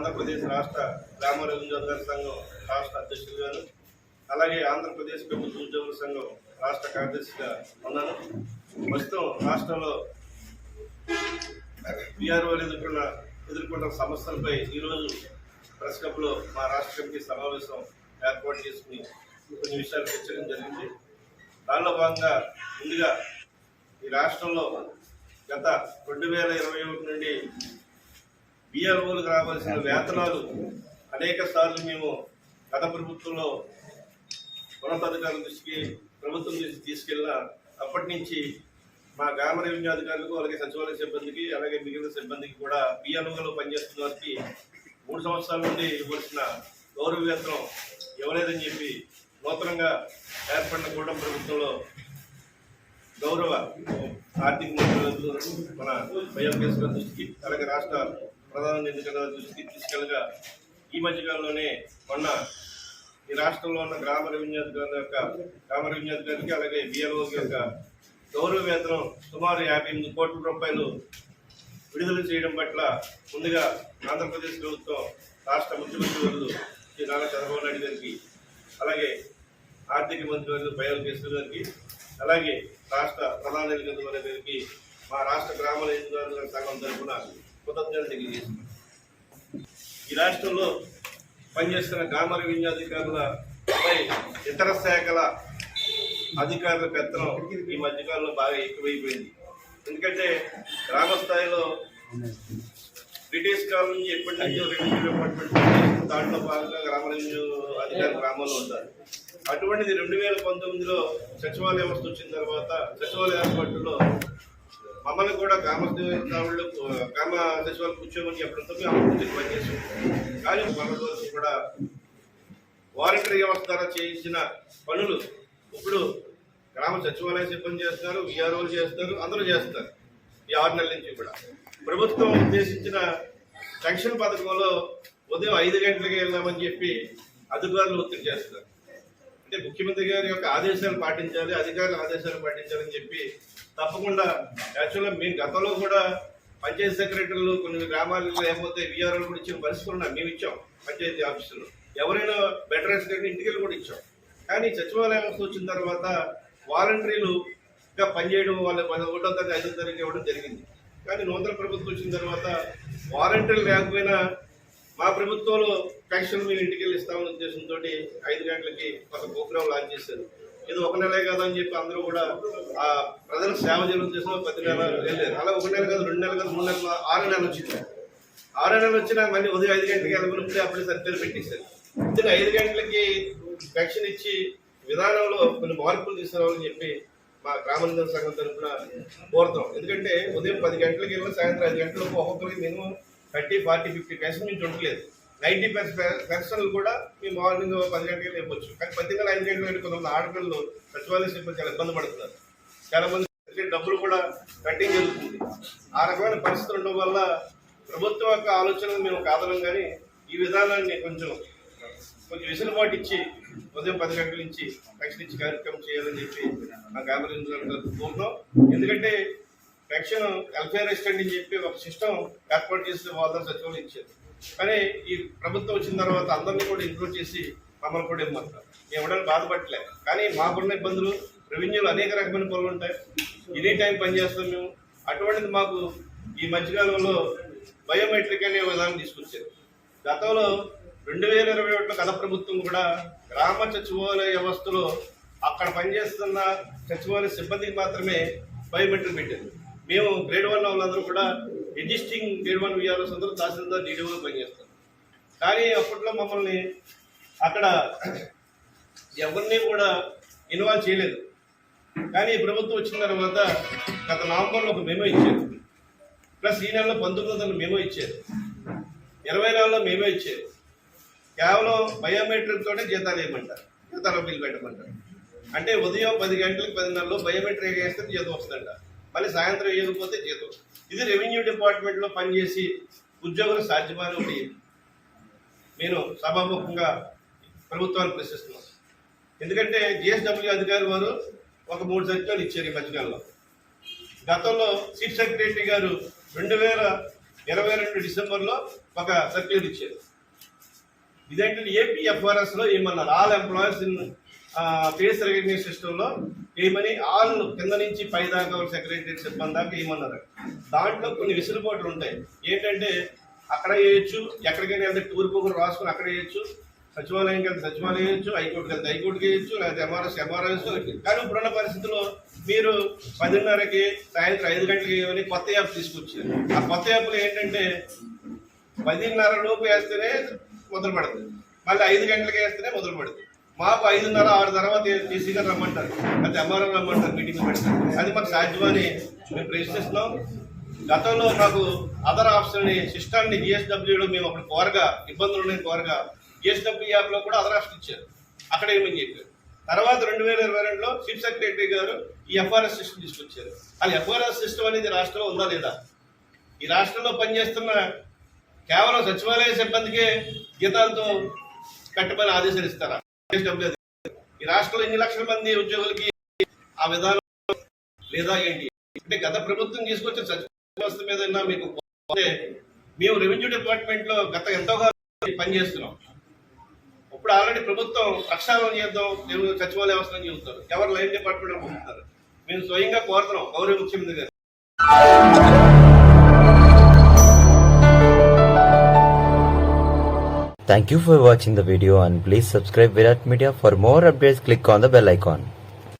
ఆంధ్రప్రదేశ్ రాష్ట్ర గ్రామ రెవెన్యూ సంఘం రాష్ట్ర అధ్యక్షులు గారు, అలాగే ఆంధ్రప్రదేశ్ ప్రభుత్వ ఉద్యోగుల సంఘం రాష్ట్ర కార్యదర్శిగా ఉన్నాను. ప్రస్తుతం రాష్ట్రంలో బీఆర్ఓలు ఎదుర్కొన్న సమస్యలపై ఈరోజు ప్రెస్ క్లబ్లో మా రాష్ట్ర కమిటీ సమావేశం ఏర్పాటు చేసుకుని కొన్ని విషయాలు చర్చించడం జరిగింది. దానిలో భాగంగా ముందుగా ఈ రాష్ట్రంలో గత 2021 నుండి బీఆర్ఓలకు రావాల్సిన వేతనాలు అనేక సార్లు మేము గత ప్రభుత్వంలో ఉన్నతాధికారుల దృష్టికి ప్రభుత్వం దృష్టికి తీసుకెళ్ళిన అప్పటి నుంచి మా గ్రామ రెవెన్యూ అధికారులకు, అలాగే సచివాలయ సిబ్బందికి, అలాగే మిగిలిన సిబ్బందికి కూడా బీఆర్ఓలో పనిచేస్తున్న వారికి 3 సంవత్సరాల నుండి ఇవ్వాల్సిన గౌరవ వేతనం ఇవ్వలేదని చెప్పి నూతనంగా ఏర్పడిన కూటమి ప్రభుత్వంలో గౌరవ ఆర్థిక మంత్రులు మన వైఎస్ గారి దృష్టికి, అలాగే రాష్ట్ర ప్రధాన ఎన్నికల దృష్టికి తీసుకెళ్ళగా ఈ మధ్యకాలంలోనే మొన్న ఈ రాష్ట్రంలో ఉన్న గ్రామ రెవెన్యూ అధికారికి అలాగే బీఆర్ఓ యొక్క గౌరవ వేతనం సుమారు 58 కోట్ల రూపాయలు విడుదల చేయడం పట్ల ముందుగా ఆంధ్రప్రదేశ్ ప్రభుత్వం రాష్ట్ర ముఖ్యమంత్రి వర్యులు శ్రీ నారా చంద్రబాబు నాయుడు గారికి, అలాగే ఆర్థిక మంత్రి వర్యులు వైఎస్ గారికి, అలాగే రాష్ట్ర ప్రధాన ఎన్నికల గారికి మా రాష్ట్ర గ్రామ ఎన్నికల సంఘం తరఫున కృతజ్ఞతలు తెలియజేస్తున్నాం. ఈ రాష్ట్రంలో పనిచేస్తున్న గ్రామ రెవెన్యూ అధికారులపై ఇతర శాఖల అధికారుల పెత్తనం ఈ మధ్యకాలంలో బాగా ఎక్కువైపోయింది. ఎందుకంటే గ్రామ స్థాయిలో బ్రిటిష్ కాలం నుంచి ఎప్పటి నుంచో రెవెన్యూ డిపార్ట్మెంట్ దాంట్లో భాగంగా గ్రామ రెవెన్యూ అధికారులు గ్రామాల్లో ఉంటారు. అటువంటిది 2019లో సచివాలయ వ్యవస్థ వచ్చిన తర్వాత సచివాలయ ఏర్పాటులో మమ్మల్ని కూడా గ్రామ సచివాలయం కూర్చోమని చెప్పడంతో మేము అభివృద్ధికి పనిచేసాం. కానీ మన రోజు కూడా వాలంటరీ వ్యవస్థ ద్వారా చేయించిన పనులు ఇప్పుడు గ్రామ సచివాలయ సిబ్బంది చేస్తున్నారు, విఆర్ఓలు చేస్తున్నారు, అందరూ చేస్తారు. ఈ 6 నెలల నుంచి కూడా ప్రభుత్వం ఉద్దేశించిన పెన్షన్ పథకంలో ఉదయం 5 గంటలకి వెళ్దామని చెప్పి అధికారులు ఒత్తిడి చేస్తారు. అంటే ముఖ్యమంత్రి గారి యొక్క ఆదేశాలు పాటించాలి, అధికారుల ఆదేశాలు పాటించాలని చెప్పి తప్పకుండా యాక్చువల్గా మేము గతంలో కూడా పంచాయతీ సెక్రటరీలు కొన్ని గ్రామాలలో లేకపోతే విఆర్ఓలు కూడా ఇచ్చిన పరిస్థితులు ఉన్నాయి. మేము ఇచ్చాం పంచాయతీ ఆఫీసులో, ఎవరైనా బెటరేస్ ఇంటికి కూడా ఇచ్చాం. కానీ సచివాలయ వ్యవస్థ వచ్చిన తర్వాత వాలంటీర్లుగా పనిచేయడం వాళ్ళ 1వ తారీఖు 5వ తారీఖు ఇవ్వడం జరిగింది. కానీ నూతన ప్రభుత్వం వచ్చిన తర్వాత వాలంటీర్లు లేకపోయినా మా ప్రభుత్వంలో పెన్షన్ మీరు ఇంటికి వెళ్ళి ఇస్తామనే ఉద్దేశంతో 5 గంటలకి ఒక ప్రోగ్రాం లాంచ్ చేశారు. ఇది 1 నెలే కదా అని చెప్పి అందరూ కూడా ఆ ప్రజలకు సేవ చేయడం ఉద్దేశంలో 10 నెలలు వెళ్ళారు. అలా 1 నెల కాదు, 2 నెలలు కాదు, 3 నెలలు, 6 నెలలు వచ్చింది. 6 నెలలు వచ్చినా మళ్ళీ ఉదయం 5 గంటలకి వెళ్ళబడితే అప్పుడే సర్టిఫికేట్ పెట్టేశారు. 5 గంటలకి పెన్షన్ ఇచ్చి విధానంలో కొన్ని మార్పులు తీసుకురావాలని చెప్పి మా గ్రామ సంఘం తరఫున కోరుతాం. ఎందుకంటే ఉదయం 10 గంటలకి వెళ్ళి సాయంత్రం 5 గంటలకు ఒక్కొక్కరికి మినిమం 30, 40, 50 పెన్షన్ నుంచి ఉండలేదు. 90% పెన్షన్లు కూడా మీ మార్నింగ్ 10 గంటలకి ఇవ్వచ్చు. కానీ 10 గంటల 5 గంటల కొంతమంది ఆడపిల్లలు సచివాలయ సిబ్బంది చాలా ఇబ్బంది పడుతున్నారు. చాలా మంది డబ్బులు కూడా కట్టింగ్ జరుగుతుంది. ఆ రకమైన పరిస్థితులు ఉండడం వల్ల ప్రభుత్వం యొక్క ఆలోచనలు మేము కాదలం. కానీ ఈ విధానాన్ని కొంచెం వెసులుబాటు ఇచ్చి ఉదయం 10 గంటల నుంచి పెన్షన్ ఇచ్చి కార్యక్రమం చేయాలని చెప్పి మా గ్రామ కోరుతున్నాం. ఎందుకంటే పెన్షన్ వెల్ఫేర్ అసిస్టెంట్ అని చెప్పి ఒక సిస్టమ్ ఏర్పాటు చేసి వాళ్ళ సచివాలయం ఇచ్చారు. కానీ ఈ ప్రభుత్వం వచ్చిన తర్వాత అందరినీ కూడా ఇంక్లూడ్ చేసి మమ్మల్ని కూడా ఇవ్వమంటారు. మేము ఇవ్వడానికి బాధపడలే. కానీ మాకున్న ఇబ్బందులు రెవెన్యూలో అనేక రకమైన పనులు ఉంటాయి. ఎనీ టైం పనిచేస్తాం మేము. అటువంటిది మాకు ఈ మధ్యకాలంలో బయోమెట్రిక్ అనే విధానం తీసుకొచ్చారు. గతంలో 2021లో గత ప్రభుత్వం కూడా గ్రామ సచివాలయ వ్యవస్థలో అక్కడ పనిచేస్తున్న సచివాలయ సిబ్బందికి మాత్రమే బయోమెట్రిక్ పెట్టారు. మేము గ్రేడ్ 1 వాళ్ళందరూ కూడా ఎగ్జిస్టింగ్ గ్రేడ్ 1 విఆర్ఓస్ అందరూ తహసీల్దార్ డీడీఓలో పనిచేస్తాం. కానీ అప్పట్లో మమ్మల్ని అక్కడ ఎవరిని కూడా ఇన్వాల్వ్ చేయలేదు. కానీ ప్రభుత్వం వచ్చిన తర్వాత గత నవంబర్లో ఒక మెమో ఇచ్చారు. ప్లస్ ఈ నెలలో 19వ మెమో ఇచ్చారు. 24లో మెమో ఇచ్చారు. కేవలం బయోమెట్రిక్ తోటే జీతాలు వేయమంటారు, జీతాలు బిల్లు పెట్టమంటారు. అంటే ఉదయం 10 గంటలకు 10:30లో బయోమెట్రిక్ వేస్తే జీతం వస్తుందంట. మళ్ళీ సాయంత్రం వేయకపోతే జీతం. ఇది రెవెన్యూ డిపార్ట్మెంట్లో పనిచేసి ఉద్యోగులు సాధ్యమని ఒకటి నేను సభాముఖంగా ప్రభుత్వాన్ని ప్రశ్నిస్తున్నాను. ఎందుకంటే జిఎస్డబ్ల్యూ అధికారి వారు ఒక 3 సర్టిఫికేట్లు ఇచ్చారు ఈ మధ్యకాలంలో. గతంలో చీఫ్ సెక్రటరీ గారు 22 డిసెంబర్లో ఒక సర్క్యులర్ ఇచ్చారు. ఇదేంటంటే ఏపీఎఫ్ఆర్ఎస్ లో ఏమన్నారు, all employers in phase recognition system లో ఏమని ఆల్ కింద నుంచి పై దాకా సెక్రటరీ సిబ్బంది దాకా ఏమన్నారు. దాంట్లో కొన్ని విసులుబాట్లు ఉంటాయి. ఏంటంటే అక్కడ వేయచ్చు, ఎక్కడికైనా వెళ్తే టూర్ కూడా రాసుకుని అక్కడ వేయచ్చు, సచివాలయంకి వెళ్తే సచివాలయం వేయచ్చు, హైకోర్టుకి వెళ్తే హైకోర్టుకి వేయచ్చు, లేకపోతే ఎంఆర్ఎస్. కానీ ఇప్పుడున్న పరిస్థితుల్లో మీరు 10:30కి సాయంత్రం 5 గంటలకి ఏమని కొత్త యాప్ తీసుకొచ్చారు. ఆ కొత్త యాప్లో ఏంటంటే 10:30 లోపు వేస్తేనే మొదలు పడుతుంది, మళ్ళీ 5 గంటలకి వేస్తేనే మొదలు పడుతుంది. మాకు 5:30, 6 తర్వాత టీసీ గారు రమ్మంటారు, అయితే ఎంఆర్ఓ రమ్మంటారు, మీటింగ్ పెడతారు. అది మాకు సాధ్యమని మేము ప్రశ్నిస్తున్నాం. గతంలో మాకు అదర్ ఆప్షన్ సిస్టాన్ని జిఎస్డబ్ల్యూలో మేము అప్పుడు కోరగా, ఇబ్బందులు ఉన్నాయి కోరగా, జిఎస్డబ్ల్యూ యాప్లో కూడా అదర్ ఆప్షన్ ఇచ్చారు, అక్కడ ఏమని చెప్పారు. తర్వాత 2022లో చీఫ్ సెక్రటరీ గారు ఈ ఎఫ్ఆర్ఎస్ సిస్టమ్ తీసుకొచ్చారు. అది ఎఫ్ఆర్ఎస్ సిస్టమ్ అనేది రాష్ట్రంలో ఉందా లేదా? ఈ రాష్ట్రంలో పనిచేస్తున్న కేవలం సచివాలయ సిబ్బందికే జీతాలతో కట్టమని ఆదేశాలు ఇస్తారా? ఈ రాష్ట్రంలో ఎన్ని లక్షల మంది ఉద్యోగులకి ఆ విధానం లేదా ఏంటి? అంటే గత ప్రభుత్వం తీసుకొచ్చిన సచివాలయ వ్యవస్థ మీద మీకు మేము రెవెన్యూ డిపార్ట్మెంట్ లో గత ఎంతోగా పనిచేస్తున్నాం. ఇప్పుడు ఆల్రెడీ ప్రభుత్వం ప్రక్షాళన చేద్దాం, సచివాలయ వ్యవస్థ చెబుతారు, ఎవరు లైన్ డిపార్ట్మెంట్ లో పంపుతారు. మేము స్వయంగా కోరుతున్నాం గౌరవ ముఖ్యమంత్రి గారు. Thank you for watching the video and please subscribe Virat Media. For more updates, click on the bell icon.